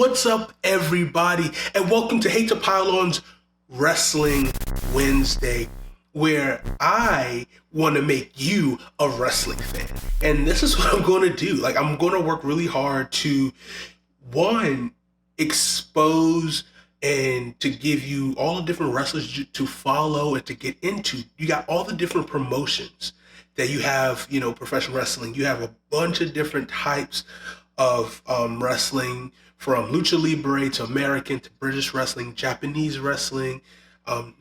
What's up, everybody, and welcome to Hate2Pylon's Wrestling Wednesday, where I want to make you a wrestling fan. And this is what I'm going to do. I'm going to work really hard to, one, expose and to give you all the different wrestlers to follow and to get into. You got all the different promotions that you have, professional wrestling. You have a bunch of different types of wrestling, from lucha libre to American to British wrestling, Japanese wrestling.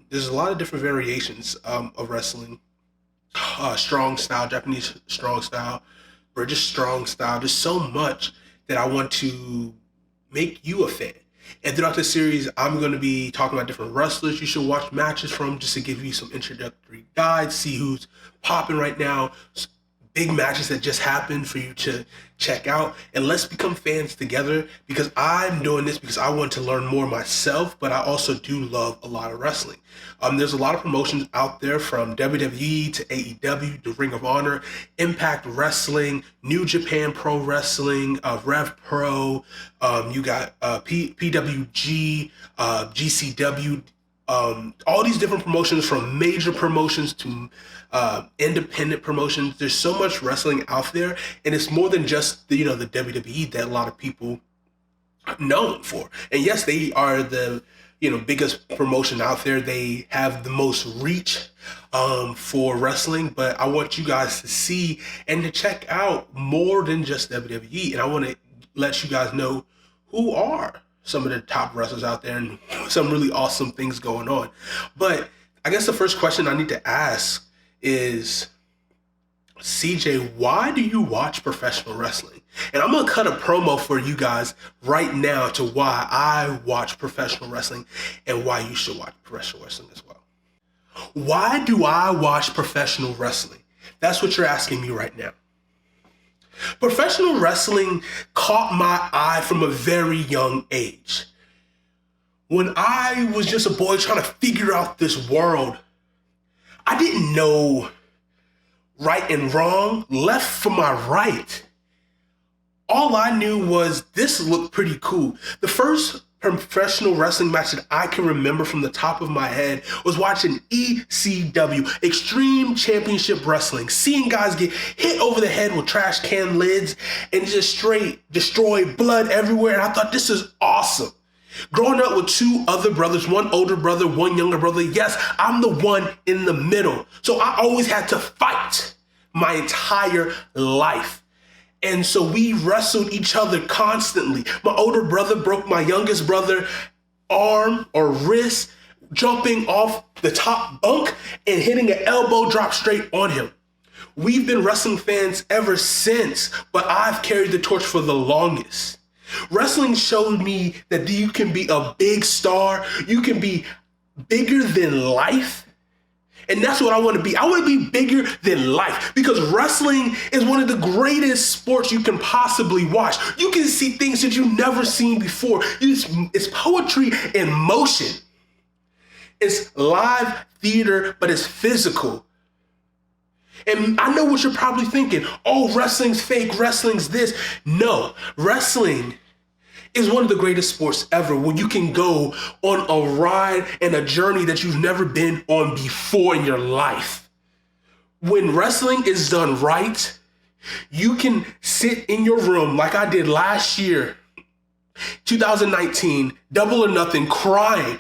There's a lot of different variations of wrestling. Strong style, Japanese strong style, British strong style. There's so much that I want to make you a fan. And throughout this series, I'm going to be talking about different wrestlers you should watch matches from, just to give you some introductory guides, see who's popping right now, big matches that just happened for you to check out. And let's become fans together, because I'm doing this because I want to learn more myself, but I also do love a lot of wrestling. There's a lot of promotions out there, from WWE to AEW to Ring of Honor, Impact Wrestling, New Japan Pro Wrestling, Rev Pro, you got PWG, GCW, all these different promotions, from major promotions to independent promotions. There's so much wrestling out there, and it's more than just the WWE that a lot of people are known for. And yes, they are the biggest promotion out there. They have the most reach for wrestling, but I want you guys to see and to check out more than just WWE. And I want to let you guys know who are some of the top wrestlers out there and some really awesome things going on. But I guess the first question I need to ask is, CJ, why do you watch professional wrestling? And I'm going to cut a promo for you guys right now to why I watch professional wrestling and why you should watch professional wrestling as well. Why do I watch professional wrestling? That's what you're asking me right now. Professional wrestling caught my eye from a very young age. When I was just a boy trying to figure out this world, I didn't know right and wrong, left from my right. All I knew was this looked pretty cool. The first professional wrestling match that I can remember from the top of my head was watching ECW, Extreme Championship Wrestling, seeing guys get hit over the head with trash can lids and just straight destroy blood everywhere. And I thought, this is awesome. Growing up with two other brothers, one older brother, one younger brother. Yes, I'm the one in the middle. So I always had to fight my entire life. And so we wrestled each other constantly. My older brother broke my youngest brother's arm or wrist, jumping off the top bunk and hitting an elbow drop straight on him. We've been wrestling fans ever since, but I've carried the torch for the longest. Wrestling showed me that you can be a big star, you can be bigger than life. And that's what I want to be. I want to be bigger than life, because wrestling is one of the greatest sports you can possibly watch. You can see things that you've never seen before. It's poetry in motion. It's live theater, but it's physical. And I know what you're probably thinking. Oh, wrestling's fake, wrestling's this. No, wrestling is one of the greatest sports ever, when you can go on a ride and a journey that you've never been on before in your life. When wrestling is done right, you can sit in your room like I did last year, 2019, Double or Nothing, crying.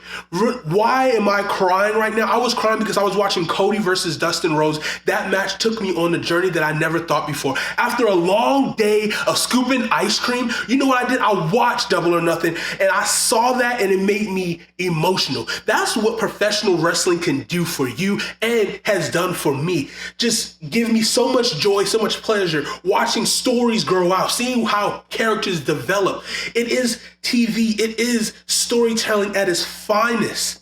Why am I crying right now? I was crying because I was watching Cody versus Dustin Rhodes. That match took me on a journey that I never thought before. After a long day of scooping ice cream, you know what I did? I watched Double or Nothing, and I saw that, and it made me emotional. That's what professional wrestling can do for you and has done for me. Just give me so much joy, so much pleasure, watching stories grow out, seeing how characters develop. It is TV, it is storytelling at its finest.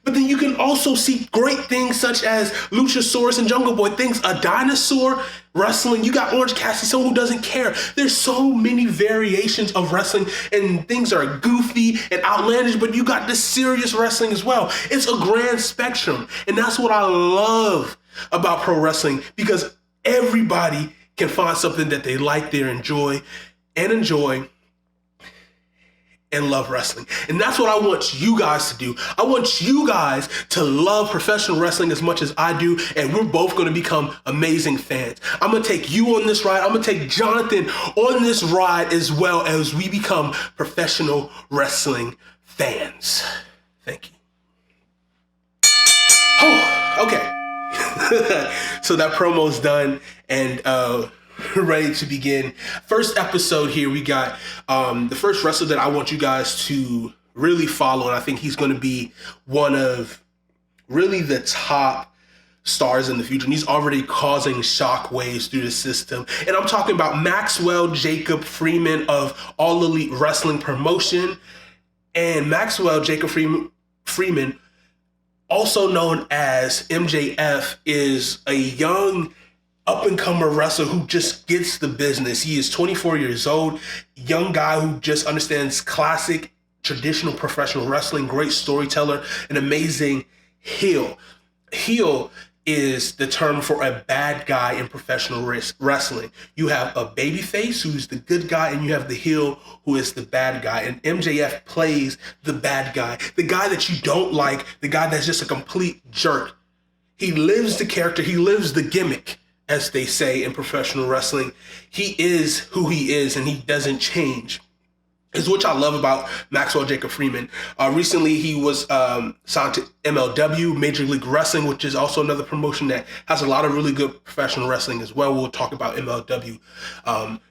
But then you can also see great things such as Luchasaurus and Jungle Boy, things, a dinosaur wrestling. You got Orange Cassidy, someone who doesn't care. There's so many variations of wrestling, and things are goofy and outlandish, but you got this serious wrestling as well. It's a grand spectrum, and that's what I love about pro wrestling, because everybody can find something that they like, they enjoy, and love wrestling. And that's what I want you guys to do. I want you guys to love professional wrestling as much as I do, and we're both going to become amazing fans. I'm going to take you on this ride. I'm going to take Jonathan on this ride as well as we become professional wrestling fans. Thank you. Oh, okay. So that promo's done, and we're ready to begin. First episode here, we got the first wrestler that I want you guys to really follow, and I think he's going to be one of really the top stars in the future, and he's already causing shockwaves through the system. And I'm talking about Maxwell Jacob Friedman of All Elite Wrestling Promotion. And Maxwell Jacob Friedman, also known as MJF, is a young up-and-comer wrestler who just gets the business. He is 24 years old, young guy who just understands classic, traditional professional wrestling, great storyteller, an amazing heel. Heel is the term for a bad guy in professional wrestling. You have a babyface who's the good guy, and you have the heel who is the bad guy. And MJF plays the bad guy, the guy that you don't like, the guy that's just a complete jerk. He lives the character, he lives the gimmick, as they say in professional wrestling. He is who he is, and he doesn't change. Is what I love about Maxwell Jacob Friedman. Recently, he was signed to MLW, Major League Wrestling, which is also another promotion that has a lot of really good professional wrestling as well. We'll talk about MLW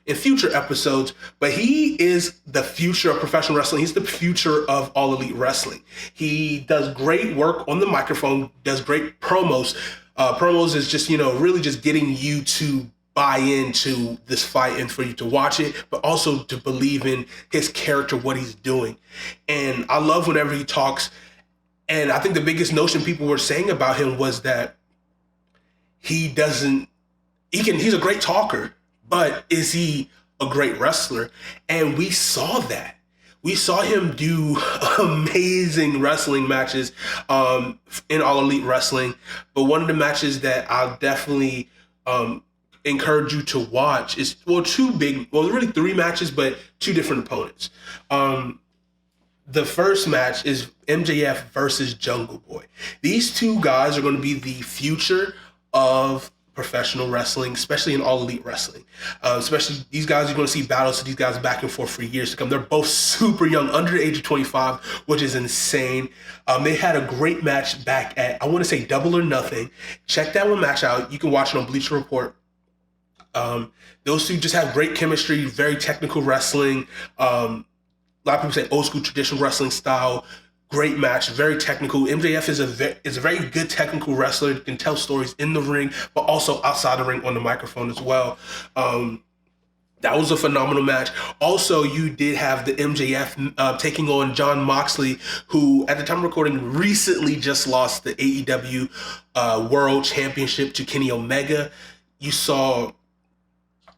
in future episodes, but he is the future of professional wrestling. He's the future of All Elite Wrestling. He does great work on the microphone, does great promos. Promos is just, really just getting you to buy into this fight and for you to watch it, but also to believe in his character, what he's doing. And I love whenever he talks. And I think the biggest notion people were saying about him was that he's a great talker, but is he a great wrestler? And we saw that. We saw him do amazing wrestling matches in All Elite Wrestling. But one of the matches that I'll definitely encourage you to watch is, really three matches, but two different opponents. The first match is MJF versus Jungle Boy. These two guys are going to be the future of professional wrestling, especially in All Elite Wrestling. Especially these guys, you're going to see battles to these guys back and forth for years to come. They're both super young, under the age of 25, which is insane. They had a great match back at, I want to say, Double or Nothing. Check that one match out. You can watch it on Bleacher Report. Those two just have great chemistry, very technical wrestling. A lot of people say old school traditional wrestling style. Great match, very technical. MJF is a very good technical wrestler. He can tell stories in the ring, but also outside the ring on the microphone as well. That was a phenomenal match. Also, you did have the MJF taking on Jon Moxley, who at the time of recording recently just lost the AEW World Championship to Kenny Omega. You saw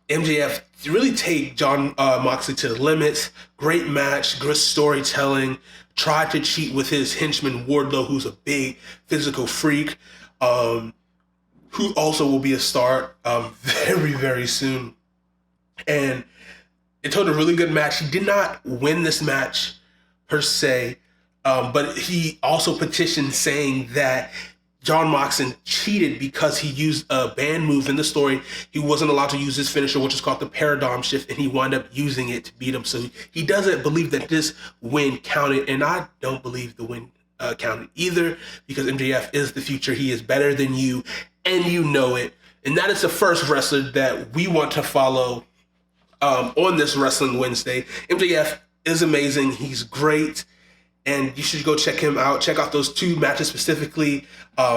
MJF really take Jon Moxley to the limits. Great match, good storytelling. Tried to cheat with his henchman Wardlow, who's a big physical freak, who also will be a star very, very soon. And it told a really good match. He did not win this match per se, but he also petitioned saying that Jon Moxley cheated because he used a banned move in the story. He wasn't allowed to use his finisher, which is called the Paradigm Shift, and he wound up using it to beat him. So he doesn't believe that this win counted, and I don't believe the win counted either, because MJF is the future. He is better than you, and you know it. And that is the first wrestler that we want to follow on this Wrestling Wednesday. MJF is amazing. He's great. And you should go check him out. Check out those two matches specifically,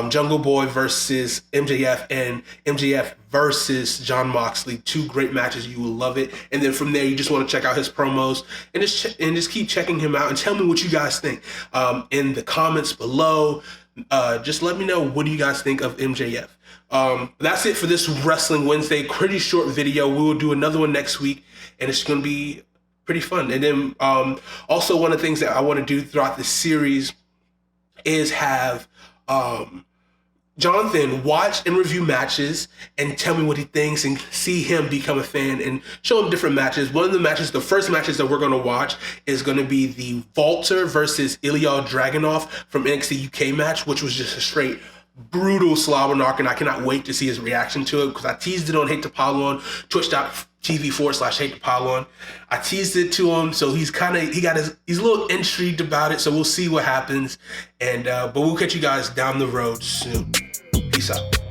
Jungle Boy versus MJF and MJF versus Jon Moxley. Two great matches. You will love it. And then from there, you just want to check out his promos and just keep checking him out and tell me what you guys think in the comments below. Just let me know, what do you guys think of MJF? That's it for this Wrestling Wednesday. Pretty short video. We will do another one next week, and it's going to be pretty fun. And then also one of the things that I want to do throughout this series is have Jonathan watch and review matches and tell me what he thinks and see him become a fan and show him different matches. One of the matches, the first matches that we're going to watch is going to be the Walter versus Ilya Dragunov from NXT UK match, which was just a straight brutal slobber knocker, and I cannot wait to see his reaction to it because I teased it on Hate2Pylon, twitch.tv/Hate2Pylon. I teased it to him, so he's a little intrigued about it, so we'll see what happens, and but we'll catch you guys down the road soon. Peace out.